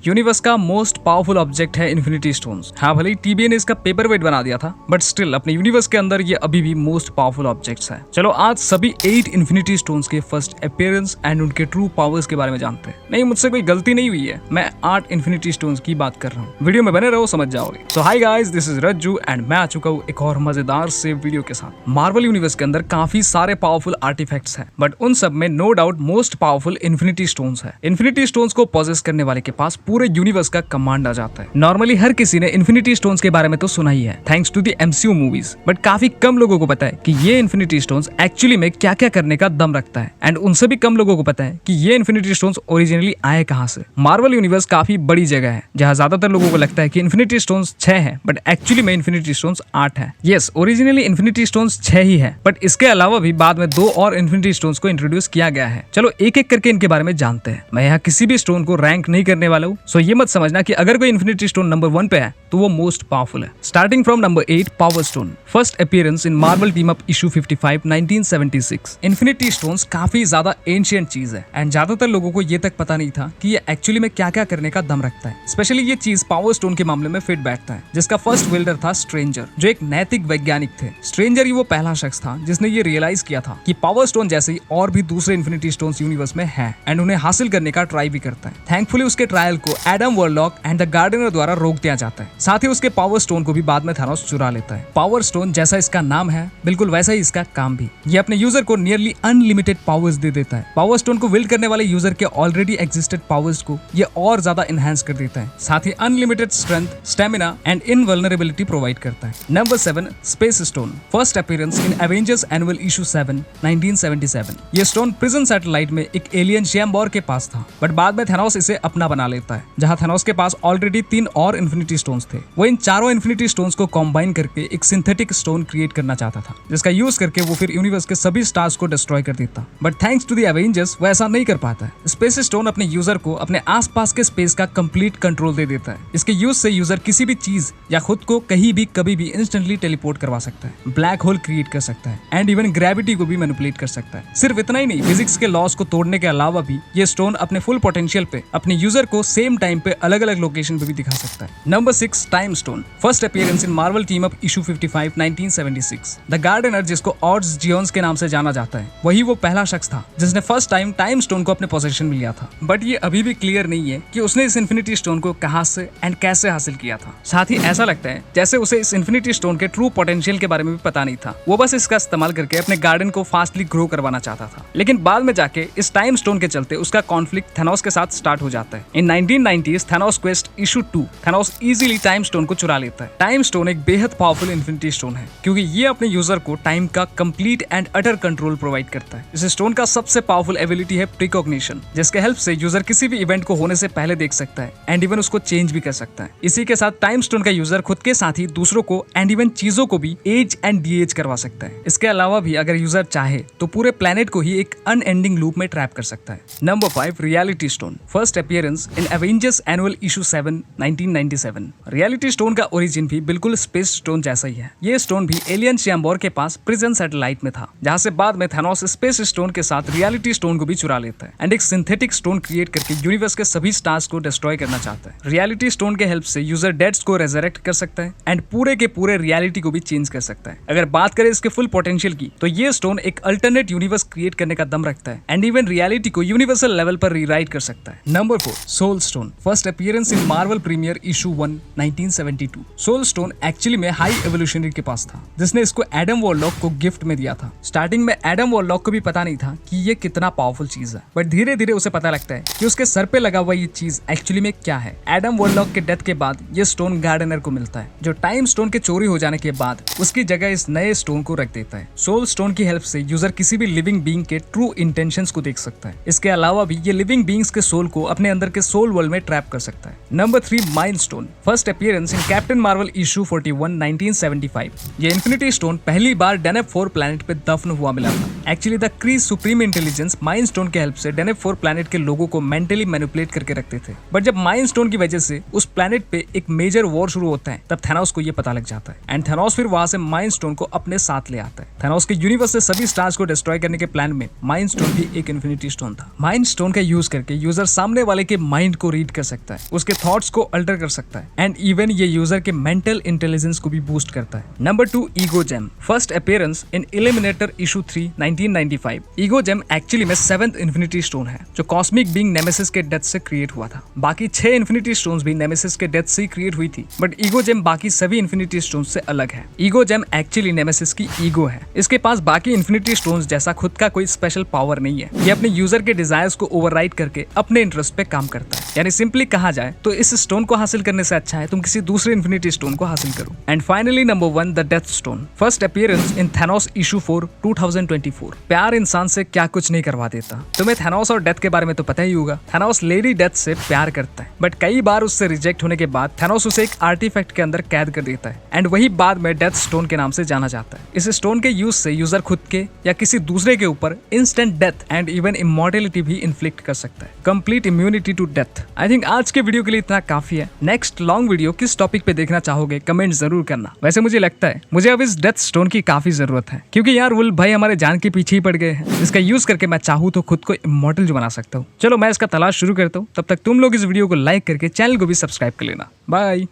Universe का most powerful object है infinity stones. हाँ भले टीबीए ने इसका पेपर वेट बना दिया था, बट स्टिल अपने यूनिवर्स के अंदर ये अभी भी मोस्ट पावरफुल ऑब्जेक्ट्स है। चलो आज सभी 8 इन्फिनिटी स्टोन्स के फर्स्ट अपीयरेंस एंड उनके ट्रू पावर्स के बारे में जानते हैं। नहीं, मुझसे कोई गलती नहीं हुई है, मैं 8 इन्फिनिटी स्टोन्स की बात कर रहा हूँ। वीडियो में बने रहो, समझ जाओगे। So hi guys, this is Rajju and मैं आ चुका हूँ एक और मजेदार से वीडियो के साथ। मार्वल यूनिवर्स के अंदर काफी सारे पावरफुल आर्टिफैक्ट्स हैं, बट उन सब में no doubt most powerful infinity stones है। इन्फिनिटी स्टोन्स को पॉजेस करने वाले के पास पूरे यूनिवर्स का कमांड आ जाता है। नॉर्मली हर किसी ने इन्फिनिटी स्टोन्स के बारे में तो सुना ही है, thanks to the MCU movies, but काफी कम लोगों को पता है कि ये इन्फिनिटी स्टोन्स एक्चुअली में क्या क्या करने का दम रखता है। एंड उनसे भी कम लोगों को पता है कि ये इन्फिनिटी स्टोन्स ओरिजिनली आए कहां से। मार्वल यूनिवर्स काफी बड़ी जगह है, जहां ज्यादातर लोगों को लगता है कि इन्फिनिटी स्टोन्स 6 है, बट एक्चुअली में इन्फिनिटी स्टोन्स 8 है। यस, ओरिजिनली इन्फिनिटी स्टोन्स 6 ही है, बट इसके अलावा भी बाद में 2 और इन्फिनिटी स्टोन्स को इंट्रोड्यूस किया गया है। चलो एक एक करके इनके बारे में जानते हैं। मैं यहाँ किसी भी स्टोन को रैंक नहीं करने वाला हूँ, सो ये मत समझना कि अगर कोई इन्फिनिटी स्टोन नंबर 1 पे है तो वो मोस्ट पावरफुल है। Starting from number 8, power stone. First appearance in Marvel Team Up issue 55 1976। Infinity stones काफी ज्यादा एंशिएंट चीज है एंड ज्यादातर लोगों को ये तक पता नहीं था कि ये एक्चुअली में क्या क्या करने का दम रखता है। स्पेशली ये चीज पावर स्टोन के मामले में फिट बैठता है, जिसका फर्स्ट विल्डर था स्ट्रेंजर, जो एक नैतिक वैज्ञानिक थे। स्ट्रेंजर ही वो पहला शख्स था जिसने ये रियलाइज किया था कि पावर स्टोन जैसे ही और भी दूसरे इन्फिनिटी स्टोन्स यूनिवर्स में है एंड उन्हें हासिल करने का ट्राई भी करता है। थैंकफुली उसके ट्रायल को Adam Warlock and the Gardener द्वारा रोक दिया जाता है। साथ ही उसके पावर स्टोन को भी बाद में थानोस चुरा लेता है। पावर स्टोन जैसा इसका नाम है, बिल्कुल वैसा ही इसका काम भी। ये अपने यूजर को नियरली अनलिमिटेड पावर्स दे देता है। पावर स्टोन को विल्ड करने वाले यूजर के ऑलरेडी एग्जिस्टेड पावर्स को ये और ज्यादा एनहांस कर देता है। साथ ही unlimited strength, stamina and invulnerability provide करता है। Number 7, space stone. First appearance in Avengers annual issue 7 1977। ये स्टोन प्रिजन सैटेलाइट में एक एलियन शैम्बोर के पास था, बट बाद में थानोस इसे अपना बना लेता है। जहां थानोस के पास ऑलरेडी 3 और इन्फिनिटी स्टोन्स थे, वो इन चारों इन्फिनिटी स्टोन्स को कॉम्बाइन करके एक सिंथेटिक स्टोन क्रिएट करना चाहता था, जिसका यूज करके वो फिर यूनिवर्स के सभी स्टार्स को डिस्ट्रॉय कर देता। But thanks to the Avengers वो ऐसा नहीं कर पाता है। स्पेस स्टोन अपने यूजर को अपने आसपास के स्पेस का कंप्लीट कंट्रोल दे देता है। इसके यूज से यूजर किसी भी चीज या खुद को कहीं भी कभी भी इंस्टेंटली टेलीपोर्ट करवा सकता है, ब्लैक होल क्रिएट कर सकता है एंड इवन ग्रेविटी को भी मैनिपुलेट कर सकता है। सिर्फ इतना ही नहीं, फिजिक्स के लॉस को तोड़ने के अलावा भी ये स्टोन अपने फुल पोटेंशियल पे अपने यूजर को सेम टाइम पे अलग अलग लोकेशन पे भी दिखा सकता है। Number 6, time stone. First appearance in Marvel Team Up issue 55 1976। The Gardener, जिसको ऑड्स जियोन्स के नाम से जाना जाता है, वही वो पहला शख्स था जिसने फर्स्ट टाइम टाइम स्टोन को अपने पोजीशन में लिया था। बट ये अभी भी क्लियर नहीं है कि उसने इस इन्फिनिटी स्टोन को कहां से एंड कैसे हासिल किया था। साथ ही ऐसा लगता है जैसे उसे इस इन्फिनिटी स्टोन के ट्रू पोटेंशियल के बारे में भी पता नहीं था। वो बस इसका इस्तेमाल करके अपने गार्डन को फास्टली ग्रो करवाना चाहता था। लेकिन बाद में जाके इस टाइम स्टोन के चलते उसका कॉन्फ्लिक्ट थानोस के साथ स्टार्ट हो जाता है। इन 1990s Thanos quest issue 2, Thanos easily time stone को चुरा लेता है। टाइम स्टोन एक बेहद पावरफुल इन्फिनिटी स्टोन है, क्योंकि ये अपने यूजर को टाइम का complete and utter control provide करता है। इस स्टोन का सबसे पावरफुल एबिलिटी है प्रिकॉग्निशन, जिसके हेल्प से यूजर किसी भी इवेंट को होने से पहले देख सकता है एंड इवन उसको चेंज भी कर सकता है। इसी के साथ टाइम स्टोन का यूजर खुद के साथ ही दूसरों को एंड इवन चीजों को भी एज एंड डी-एज करवा सकता है। इसके अलावा भी अगर यूजर चाहे तो पूरे प्लेनेट को ही एक अनएंडिंग लूप में ट्रैप कर सकता है। Number 5, reality stone. First appearance in Avengers annual issue 7 1997। Reality stone का ओरिजिन भी बिल्कुल स्पेस स्टोन जैसा ही है। ये स्टोन भी एलियन शैम्बोर के पास प्रिजन सैटेलाइट में था, जहां से बाद में थानोस स्पेस स्टोन के साथ रियलिटी स्टोन को भी चुरा लेता है एंड एक सिंथेटिक स्टोन क्रिएट करके यूनिवर्स के सभी स्टार्स को डिस्ट्रॉय करना चाहता है। रियलिटी स्टोन के हेल्प से यूजर डेड्स को रेजरेक्ट कर सकता है एंड पूरे के पूरे रियलिटी को भी चेंज कर सकता है। अगर बात करें इसके फुल पोटेंशियल की, तो ये स्टोन एक अल्टरनेट यूनिवर्स क्रिएट करने का दम रखता है एंड इवन रियलिटी को यूनिवर्सल लेवल पर रीराइट कर सकता है। Number 4, soul stone. First appearance in Marvel Premiere issue 1 1972। Soul stone actually में हाई एवोल्यूशनरी के पास था, जिसने इसको एडम वॉरलॉक को गिफ्ट में दिया था। स्टार्टिंग में एडम वॉरलॉक को भी पता नहीं था कि ये कितना पावरफुल चीज है, बट धीरे धीरे उसे पता लगता है कि उसके सर पे लगा हुआ ये चीज एक्चुअली में क्या है। एडम वॉरलॉक के डेथ के बाद ये स्टोन गार्डनर को मिलता है, जो टाइम स्टोन के चोरी हो जाने के बाद उसकी जगह इस नए स्टोन को रख देता है। सोल स्टोन की हेल्प से यूजर किसी भी लिविंग बीइंग के ट्रू इंटेंशंस को देख सकता है। इसके अलावा भी ये लिविंग बीइंग्स के सोल को अपने अंदर के सोल वर्ल्ड में ट्रैप कर सकता है। Number 3, milestone. First appearance in captain Marvel issue 41 1975। ये इन्फिनिटी स्टोन पहली बार डेनेब 4 प्लैनेट पे दफन हुआ मिला था। Actually the crease supreme intelligence mind stone के हेल्प से डेनेब 4 प्लैनेट के लोगों को मेंटली मैनिपुलेट करके रखते थे, बट जब माइंड स्टोन की वजह से उस प्लैनेट पे एक मेजर वॉर शुरू होता है, तब थानोस को ये पता लग जाता है एंड थानोस फिर वहां से माइंड स्टोन को अपने साथ ले आता है। थानोस के यूनिवर्स से सभी स्टार्स को डिस्ट्रॉय करने के प्लान में माइंड स्टोन भी एक इन्फिनिटी स्टोन था। माइंड स्टोन का यूज करके यूजर सामने वाले के माइंड को को रीड कर सकता है, उसके थॉट्स को अल्टर कर सकता है एंड इवन ये यूजर के मेंटल इंटेलिजेंस को भी बूस्ट करता है। Number 2, ego gem. First appearance in Eliminator issue 3 1995। Ego gem actually में 7th इन्फिनिटी स्टोन है जो कॉस्मिक बीइंग नेमेसिस के डेथ से क्रिएट हुआ था। बाकी 6 इन्फिनिटी स्टोन्स भी नेमेसिस के डेथ से क्रिएट हुई थी, बट ईगो जेम बाकी सभी इन्फिनिटी स्टोन से अलग है। ईगो जेम एक्चुअली नेमेसिस की ईगो है। इसके पास बाकी इन्फिनिटी स्टोन्स जैसा खुद का कोई स्पेशल पावर नहीं है। ये अपने यूजर के डिजायर्स को ओवरराइड करके अपने इंटरेस्ट पे काम करता है। यानी सिंपली कहा जाए तो इस स्टोन को हासिल करने से अच्छा है तुम किसी दूसरे इन्फिनिटी स्टोन को हासिल करो। And finally number 1, the death stone. First appearance in Thanos issue 4 2024। प्यार इंसान से क्या कुछ नहीं करवा देता। तुम्हें थैनोस और डेथ के बारे में तो पता ही होगा। थैनोस लेडी डेथ से प्यार करता है, बट कई बार उससे रिजेक्ट होने के बाद थैनोस उसे एक आर्टिफैक्ट के अंदर कैद कर देता है एंड वही बाद में डेथ स्टोन के नाम से जाना जाता है। इस स्टोन के यूज से यूजर खुद के या किसी दूसरे के ऊपर instant death and even immortality भी इन्फ्लिक्ट कर सकता है। Complete immunity to death. I think आज के वीडियो के लिए इतना काफी है। नेक्स्ट लॉन्ग वीडियो किस टॉपिक पे देखना चाहोगे कमेंट जरूर करना। वैसे मुझे लगता है मुझे अब इस डेथ स्टोन की काफी जरूरत है, क्योंकि यार वुल्फ भाई हमारे जान के पीछे ही पड़ गए हैं। इसका यूज करके मैं चाहूँ तो खुद को इमॉर्टल जो बना सकता हूँ। चलो मैं इसका तलाश शुरू करता हूँ, तब तक तुम लोग इस वीडियो को लाइक करके चैनल को भी सब्सक्राइब कर लेना। बाय।